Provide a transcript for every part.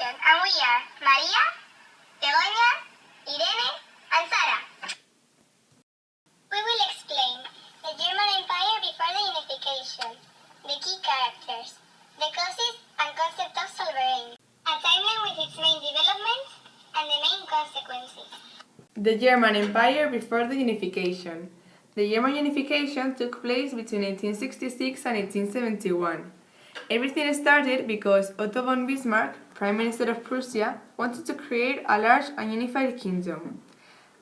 Unification, and we are Maria, Begoña, Irene, and Sara. We will explain the German Empire before the Unification, the key characters, the causes and concept of sovereignty, a timeline with its main developments and the main consequences. The German Empire before the Unification. The German Unification took place between 1866 and 1871. Everything started because Otto von Bismarck, Prime Minister of Prussia, wanted to create a large and unified kingdom.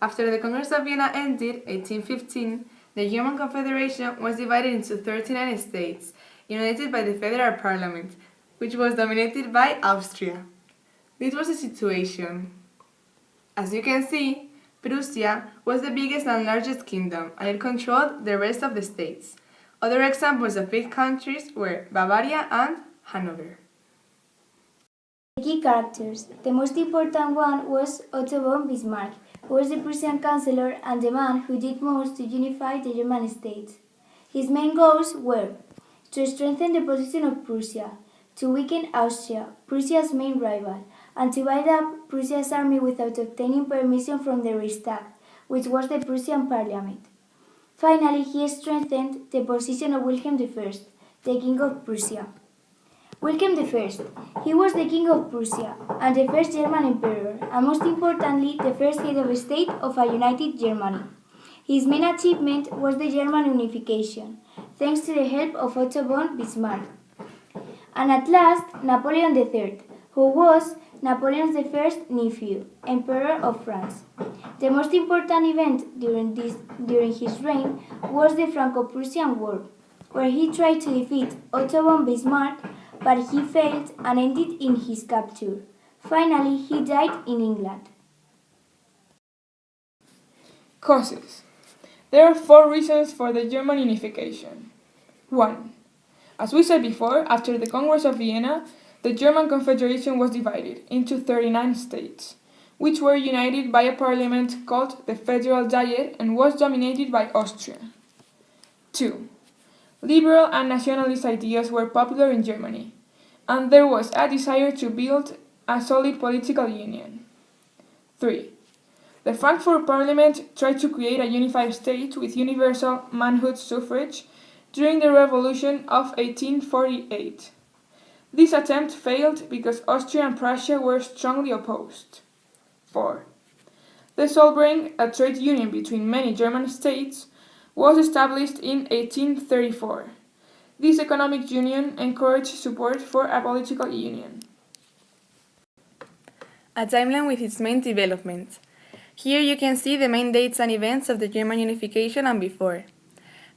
After the Congress of Vienna ended, 1815, the German Confederation was divided into 39 states, united by the Federal Parliament, which was dominated by Austria. This was the situation. As you can see, Prussia was the biggest and largest kingdom, and it controlled the rest of the states. Other examples of big countries were Bavaria and Hanover. Key characters. The most important one was Otto von Bismarck, who was the Prussian chancellor and the man who did most to unify the German states. His main goals were to strengthen the position of Prussia, to weaken Austria, Prussia's main rival, and to build up Prussia's army without obtaining permission from the Reichstag, which was the Prussian parliament. Finally, he strengthened the position of Wilhelm I, the King of Prussia. Wilhelm I, he was the King of Prussia and the first German emperor, and most importantly, the first head of state of a united Germany. His main achievement was the German Unification, thanks to the help of Otto von Bismarck. And at last, Napoleon III, who was Napoleon's first nephew, Emperor of France. The most important event during his reign was the Franco-Prussian War, where he tried to defeat Otto von Bismarck, but he failed and ended in his capture. Finally, he died in England. Causes. There are 4 reasons for the German Unification. 1. As we said before, after the Congress of Vienna, the German Confederation was divided into 39 states, which were united by a parliament called the Federal Diet and was dominated by Austria. 2. Liberal and nationalist ideas were popular in Germany, and there was a desire to build a solid political union. 3. The Frankfurt Parliament tried to create a unified state with universal manhood suffrage during the Revolution of 1848. This attempt failed because Austria and Prussia were strongly opposed. 4. The Zollverein, a trade union between many German states, was established in 1834. This economic union encouraged support for a political union. A timeline with its main developments. Here you can see the main dates and events of the German Unification and before.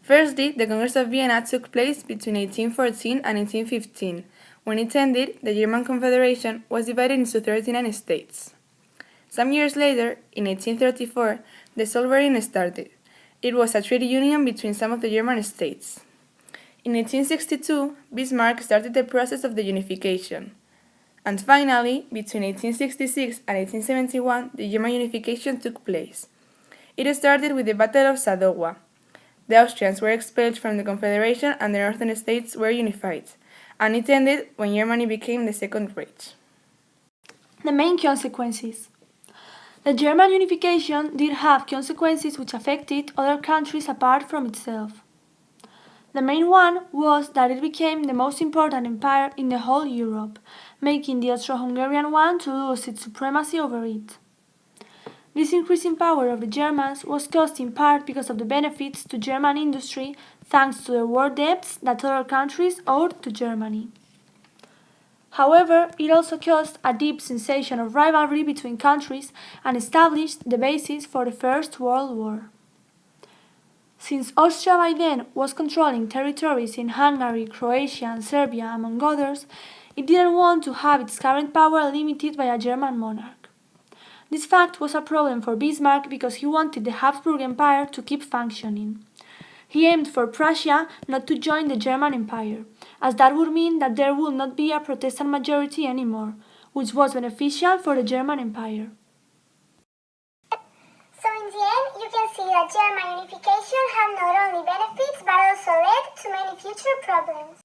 Firstly, the Congress of Vienna took place between 1814 and 1815. When it ended, the German Confederation was divided into 39 states. Some years later, in 1834, the Zollverein started. It was a trade union between some of the German states. In 1862, Bismarck started the process of the unification. And finally, between 1866 and 1871, the German Unification took place. It started with the Battle of Sadowa. The Austrians were expelled from the Confederation and the northern states were unified, and it ended when Germany became the Second Reich. The main consequences. The German unification did have consequences which affected other countries apart from itself. The main one was that it became the most important empire in the whole Europe, making the Austro-Hungarian one to lose its supremacy over it. This increasing power of the Germans was caused in part because of the benefits to German industry thanks to the war debts that other countries owed to Germany. However, it also caused a deep sensation of rivalry between countries and established the basis for the First World War. Since Austria by then was controlling territories in Hungary, Croatia and Serbia, among others, it didn't want to have its current power limited by a German monarch. This fact was a problem for Bismarck because he wanted the Habsburg Empire to keep functioning. He aimed for Prussia not to join the German Empire, as that would mean that there would not be a Protestant majority anymore, which was beneficial for the German Empire. So in the end, you can see that German unification had not only benefits but also led to many future problems.